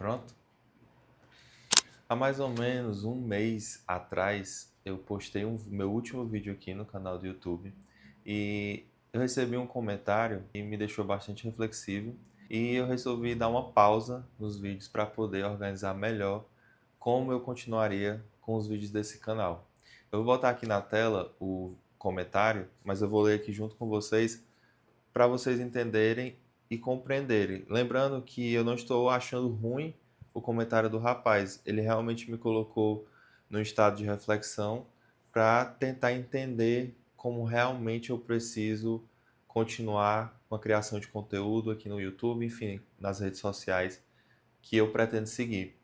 Pronto? Há mais ou menos um mês atrás, eu postei meu último vídeo aqui no canal do YouTube e eu recebi um comentário que me deixou bastante reflexivo e eu resolvi dar uma pausa nos vídeos para poder organizar melhor como eu continuaria com os vídeos desse canal. Eu vou botar aqui na tela o comentário, mas eu vou ler aqui junto com vocês para vocês entenderem e compreenderem. Lembrando que eu não estou achando ruim o comentário do rapaz, ele realmente me colocou no estado de reflexão para tentar entender como realmente eu preciso continuar com a criação de conteúdo aqui no YouTube, enfim, nas redes sociais que eu pretendo seguir.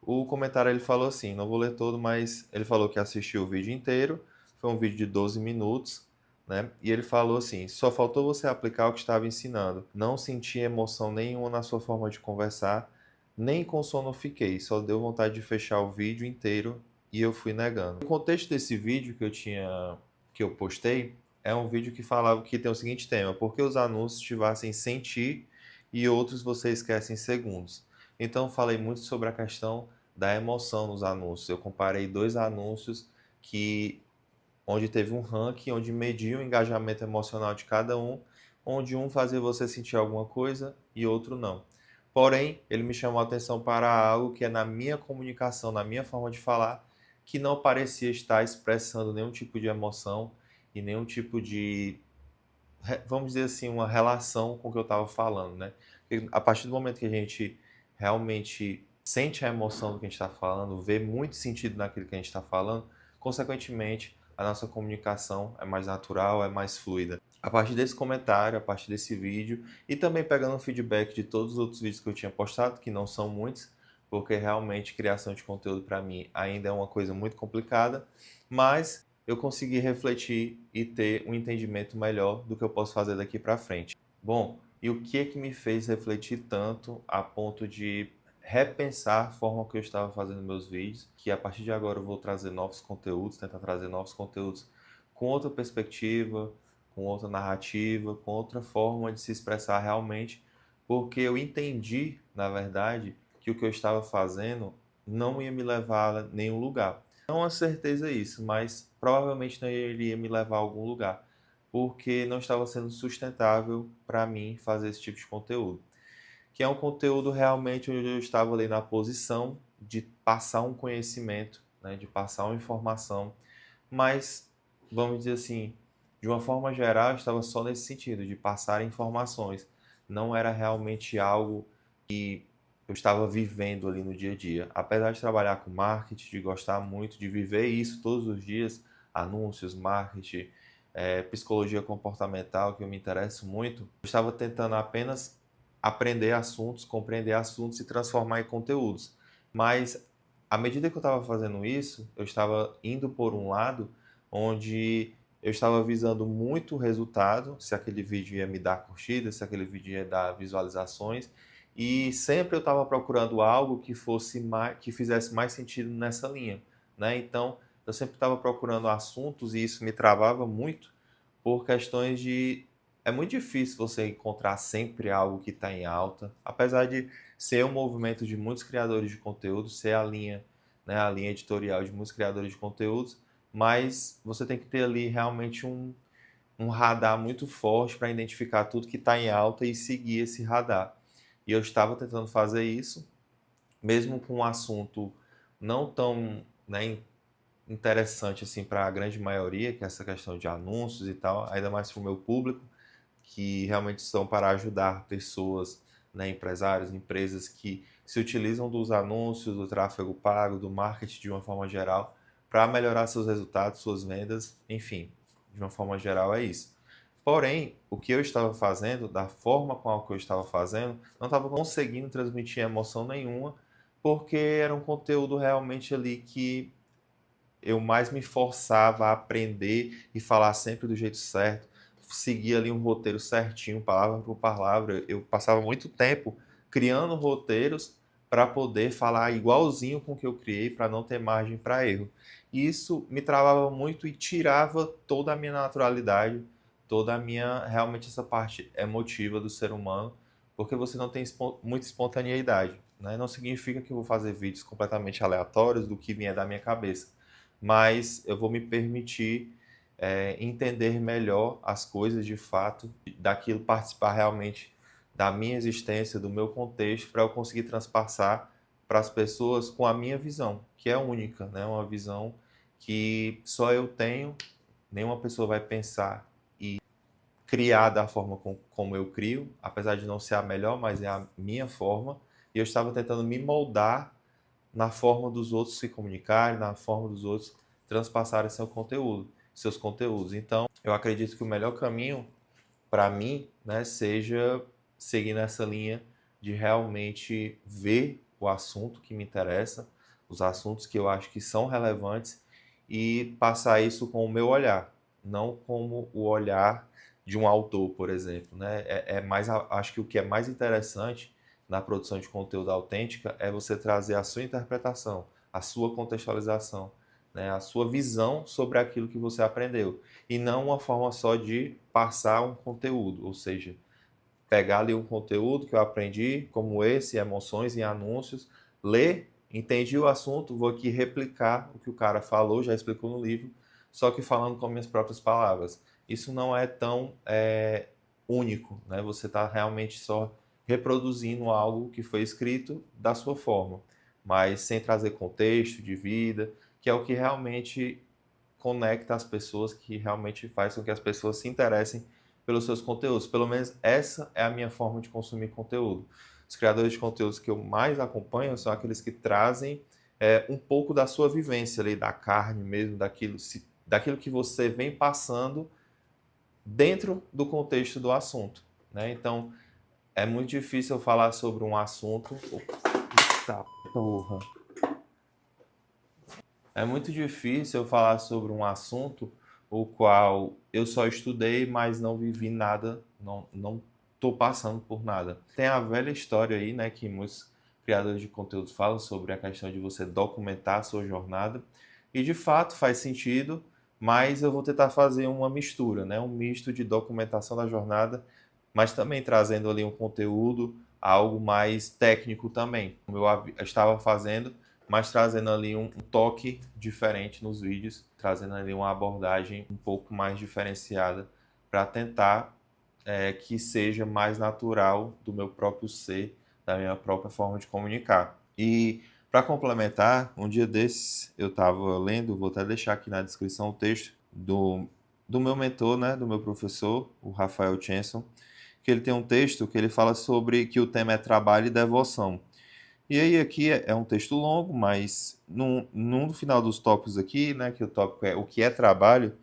O comentário ele falou assim, não vou ler todo, mas ele falou que assistiu o vídeo inteiro, foi um vídeo de 12 minutos, né? E ele falou assim, só faltou você aplicar o que estava ensinando. Não senti emoção nenhuma na sua forma de conversar, nem com sono fiquei, só deu vontade de fechar o vídeo inteiro e eu fui negando. O contexto desse vídeo que eu postei, é um vídeo que falava que tem o seguinte tema, por que os anúncios te fazem sentir e outros você esquece em segundos. Então falei muito sobre a questão da emoção nos anúncios. Eu comparei dois anúncios que onde teve um ranking, onde media o engajamento emocional de cada um, onde um fazia você sentir alguma coisa e outro não. Porém, ele me chamou a atenção para algo que é na minha comunicação, na minha forma de falar, que não parecia estar expressando nenhum tipo de emoção e nenhum tipo de, vamos dizer assim, uma relação com o que eu estava falando, né? Porque a partir do momento que a gente realmente sente a emoção do que a gente está falando, vê muito sentido naquilo que a gente está falando, consequentemente, a nossa comunicação é mais natural, é mais fluida. A partir desse comentário, a partir desse vídeo, e também pegando o feedback de todos os outros vídeos que eu tinha postado, que não são muitos, porque realmente criação de conteúdo para mim ainda é uma coisa muito complicada, mas eu consegui refletir e ter um entendimento melhor do que eu posso fazer daqui para frente. Bom, e o que é que me fez refletir tanto a ponto de repensar a forma que eu estava fazendo meus vídeos, que a partir de agora eu vou trazer novos conteúdos, tentar trazer novos conteúdos com outra perspectiva, com outra narrativa, com outra forma de se expressar realmente, porque eu entendi, na verdade, que o que eu estava fazendo não ia me levar a nenhum lugar. Não é certeza isso, mas provavelmente não iria me levar a algum lugar, porque não estava sendo sustentável para mim fazer esse tipo de conteúdo. Que é um conteúdo realmente onde eu estava ali na posição de passar um conhecimento, né, de passar uma informação, mas, vamos dizer assim, de uma forma geral, eu estava só nesse sentido, de passar informações. Não era realmente algo que eu estava vivendo ali no dia a dia. Apesar de trabalhar com marketing, de gostar muito de viver isso todos os dias, anúncios, marketing, psicologia comportamental, que eu me interesso muito, eu estava tentando apenas aprender assuntos, compreender assuntos e transformar em conteúdos. Mas à medida que eu estava fazendo isso, eu estava indo por um lado onde eu estava visando muito resultado, se aquele vídeo ia me dar curtidas, se aquele vídeo ia dar visualizações, e sempre eu estava procurando algo que fosse mais, que fizesse mais sentido nessa linha, né? Então, eu sempre estava procurando assuntos e isso me travava muito por questões de é muito difícil você encontrar sempre algo que está em alta, apesar de ser um movimento de muitos criadores de conteúdo, ser a linha, né, a linha editorial de muitos criadores de conteúdos, mas você tem que ter ali realmente um radar muito forte para identificar tudo que está em alta e seguir esse radar. E eu estava tentando fazer isso, mesmo com um assunto não tão, né, interessante assim para a grande maioria, que é essa questão de anúncios e tal, ainda mais para o meu público, que realmente são para ajudar pessoas, né, empresários, empresas que se utilizam dos anúncios, do tráfego pago, do marketing de uma forma geral, para melhorar seus resultados, suas vendas, enfim, de uma forma geral é isso. Porém, o que eu estava fazendo, da forma com a que eu estava fazendo, não estava conseguindo transmitir emoção nenhuma, porque era um conteúdo realmente ali que eu mais me forçava a aprender e falar sempre do jeito certo, seguir ali um roteiro certinho, palavra por palavra. Eu passava muito tempo criando roteiros para poder falar igualzinho com o que eu criei, para não ter margem para erro. E isso me travava muito e tirava toda a minha naturalidade, toda a minha, realmente essa parte emotiva do ser humano, porque você não tem muita espontaneidade, né? Não significa que eu vou fazer vídeos completamente aleatórios do que vier da minha cabeça, mas eu vou me permitir entender melhor as coisas de fato, daquilo participar realmente da minha existência, do meu contexto, para eu conseguir transpassar para as pessoas com a minha visão, que é única, né? Uma visão que só eu tenho, nenhuma pessoa vai pensar e criar da forma como eu crio, apesar de não ser a melhor, mas é a minha forma, e eu estava tentando me moldar na forma dos outros se comunicarem, na forma dos outros transpassarem seu conteúdo, seus conteúdos. Então, eu acredito que o melhor caminho para mim, né, seja seguir nessa linha de realmente ver o assunto que me interessa, os assuntos que eu acho que são relevantes e passar isso com o meu olhar, não como o olhar de um autor, por exemplo, né? Acho que o que é mais interessante na produção de conteúdo autêntica é você trazer a sua interpretação, a sua contextualização, né? A sua visão sobre aquilo que você aprendeu e não uma forma só de passar um conteúdo, ou seja, pegar ali um conteúdo que eu aprendi, como esse, emoções e anúncios, ler, entendi o assunto, vou aqui replicar o que o cara falou, já explicou no livro, só que falando com minhas próprias palavras. Isso não é tão único, né? Você está realmente só reproduzindo algo que foi escrito da sua forma, mas sem trazer contexto de vida, que é o que realmente conecta as pessoas, que realmente faz com que as pessoas se interessem pelos seus conteúdos. Pelo menos essa é a minha forma de consumir conteúdo. Os criadores de conteúdos que eu mais acompanho são aqueles que trazem um pouco da sua vivência ali, da carne mesmo, daquilo que você vem passando dentro do contexto do assunto, né? Então, é muito difícil eu falar sobre um assunto... Eita porra! É muito difícil eu falar sobre um assunto o qual eu só estudei, mas não vivi nada, não estou passando por nada. Tem a velha história aí, né, que muitos criadores de conteúdo falam sobre a questão de você documentar a sua jornada, e de fato faz sentido, mas eu vou tentar fazer uma mistura, né, um misto de documentação da jornada, mas também trazendo ali um conteúdo, algo mais técnico também, como eu estava fazendo, mas trazendo ali um toque diferente nos vídeos, trazendo ali uma abordagem um pouco mais diferenciada para tentar que seja mais natural do meu próprio ser, da minha própria forma de comunicar. E para complementar, um dia desses eu estava lendo, vou até deixar aqui na descrição o texto do meu mentor, né, do meu professor, o Rafael Chanson, que ele tem um texto que ele fala sobre que o tema é trabalho e devoção. E aí aqui é um texto longo, mas no final dos tópicos aqui, né, que o tópico é o que é trabalho,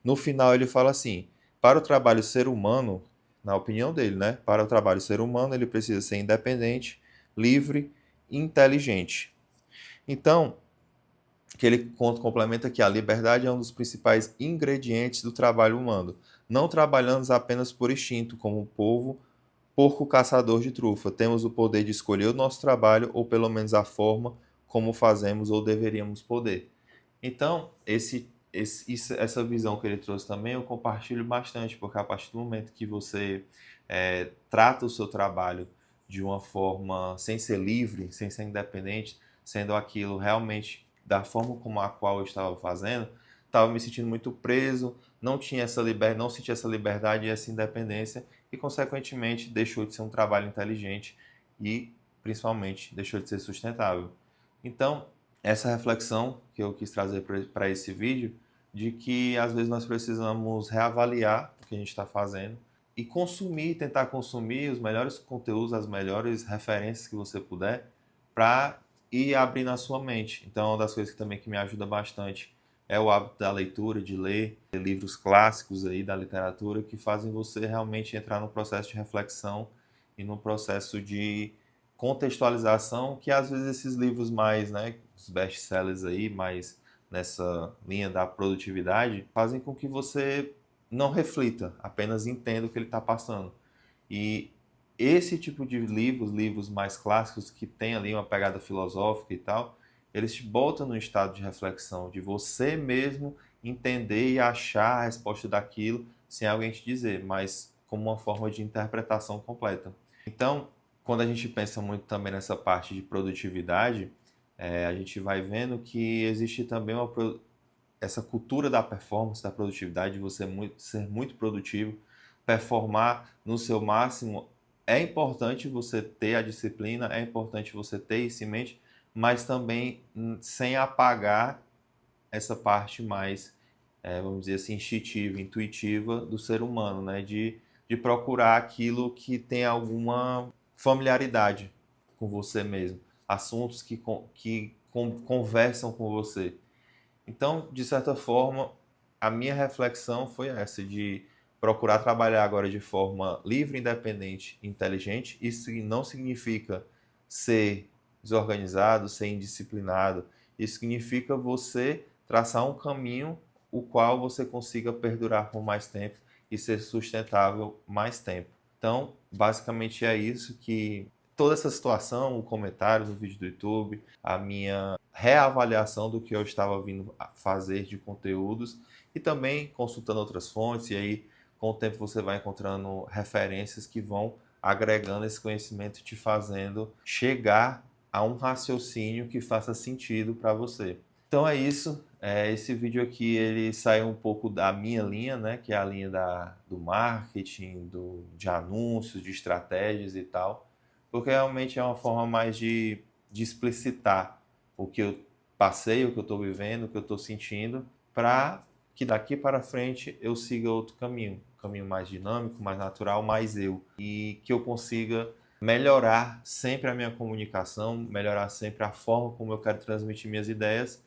no final ele fala assim: para o trabalho ser humano, na opinião dele, né, para o trabalho ser humano, ele precisa ser independente, livre e inteligente. Então, que ele complementa que a liberdade é um dos principais ingredientes do trabalho humano. Não trabalhamos apenas por instinto, como o povo porco caçador de trufa. Temos o poder de escolher o nosso trabalho, ou pelo menos a forma como fazemos ou deveríamos poder. Então, essa visão que ele trouxe também eu compartilho bastante, porque a partir do momento que você trata o seu trabalho de uma forma sem ser livre, sem ser independente, sendo aquilo realmente da forma como a qual eu estava fazendo, estava me sentindo muito preso, não tinha essa liberdade, não sentia essa liberdade e essa independência e, consequentemente, deixou de ser um trabalho inteligente e, principalmente, deixou de ser sustentável. Então, essa reflexão que eu quis trazer para esse vídeo, de que às vezes nós precisamos reavaliar o que a gente está fazendo e tentar consumir os melhores conteúdos, as melhores referências que você puder, para ir abrindo a sua mente. Então, uma das coisas que também que me ajuda bastante é o hábito da leitura, de ler livros clássicos aí da literatura que fazem você realmente entrar no processo de reflexão e no processo de contextualização, que às vezes esses livros mais, né, os best-sellers aí, mais nessa linha da produtividade, fazem com que você não reflita, apenas entenda o que ele está passando. E esse tipo de livros mais clássicos que tem ali uma pegada filosófica e tal, eles te botam no estado de reflexão, de você mesmo entender e achar a resposta daquilo sem alguém te dizer, mas como uma forma de interpretação completa. Então, quando a gente pensa muito também nessa parte de produtividade, a gente vai vendo que existe também essa cultura da performance, da produtividade, de você ser muito produtivo, performar no seu máximo. É importante você ter a disciplina, é importante você ter isso em mente, mas também sem apagar essa parte mais, vamos dizer assim, instintiva, intuitiva do ser humano, né? De procurar aquilo que tem alguma familiaridade com você mesmo, assuntos que conversam com você. Então, de certa forma, a minha reflexão foi essa, de procurar trabalhar agora de forma livre, independente e inteligente. Isso não significa ser desorganizado, ser indisciplinado. Isso significa você traçar um caminho o qual você consiga perdurar por mais tempo e ser sustentável mais tempo. Então, basicamente é isso que toda essa situação, o comentário no vídeo do YouTube, a minha reavaliação do que eu estava vindo a fazer de conteúdos e também consultando outras fontes, e aí com o tempo você vai encontrando referências que vão agregando esse conhecimento e te fazendo chegar a um raciocínio que faça sentido para você. Então é isso. Esse vídeo aqui ele saiu um pouco da minha linha, né, que é a linha do marketing, de anúncios, de estratégias e tal, porque realmente é uma forma mais de explicitar o que eu passei, o que eu estou vivendo, o que eu estou sentindo, para que daqui para frente eu siga outro caminho, um caminho mais dinâmico, mais natural, mais eu, e que eu consiga melhorar sempre a minha comunicação, melhorar sempre a forma como eu quero transmitir minhas ideias,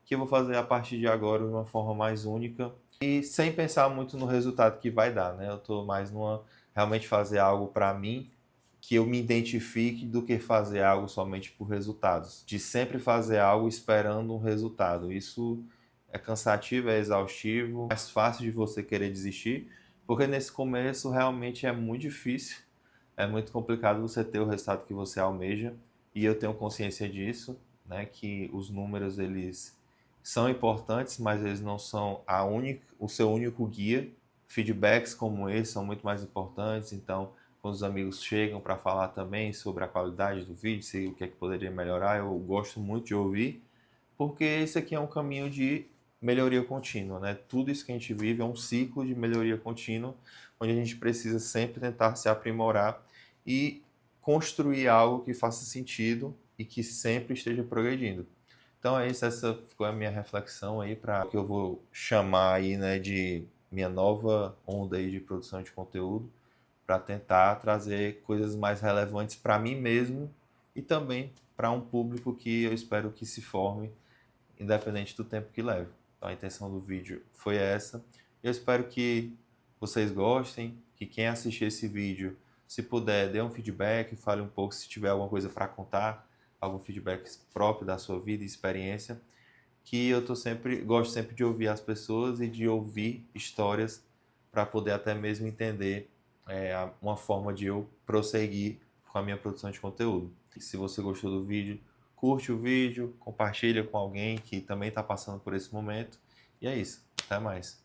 que eu vou fazer a partir de agora de uma forma mais única e sem pensar muito no resultado que vai dar, né? Eu estou mais numa realmente fazer algo para mim que eu me identifique do que fazer algo somente por resultados. De sempre fazer algo esperando um resultado. Isso é cansativo, é exaustivo, é mais fácil de você querer desistir, porque nesse começo realmente é muito difícil, é muito complicado você ter o resultado que você almeja, e eu tenho consciência disso, né, que os números eles são importantes, mas eles não são o seu único guia. Feedbacks como esse são muito mais importantes, então quando os amigos chegam para falar também sobre a qualidade do vídeo, se o que é que poderia melhorar, eu gosto muito de ouvir, porque esse aqui é um caminho de melhoria contínua, né? Tudo isso que a gente vive é um ciclo de melhoria contínua, onde a gente precisa sempre tentar se aprimorar e construir algo que faça sentido e que sempre esteja progredindo. Então é isso, essa ficou a minha reflexão aí para o que eu vou chamar aí, né, de minha nova onda aí de produção de conteúdo, para tentar trazer coisas mais relevantes para mim mesmo e também para um público que eu espero que se forme, independente do tempo que leve. Então a intenção do vídeo foi essa. Eu espero que vocês gostem, que quem assistir esse vídeo, se puder, dê um feedback, fale um pouco se tiver alguma coisa para contar, algum feedback próprio da sua vida e experiência, que eu gosto sempre de ouvir as pessoas e de ouvir histórias para poder até mesmo entender uma forma de eu prosseguir com a minha produção de conteúdo. E se você gostou do vídeo, curte o vídeo, compartilha com alguém que também está passando por esse momento. E é isso. Até mais.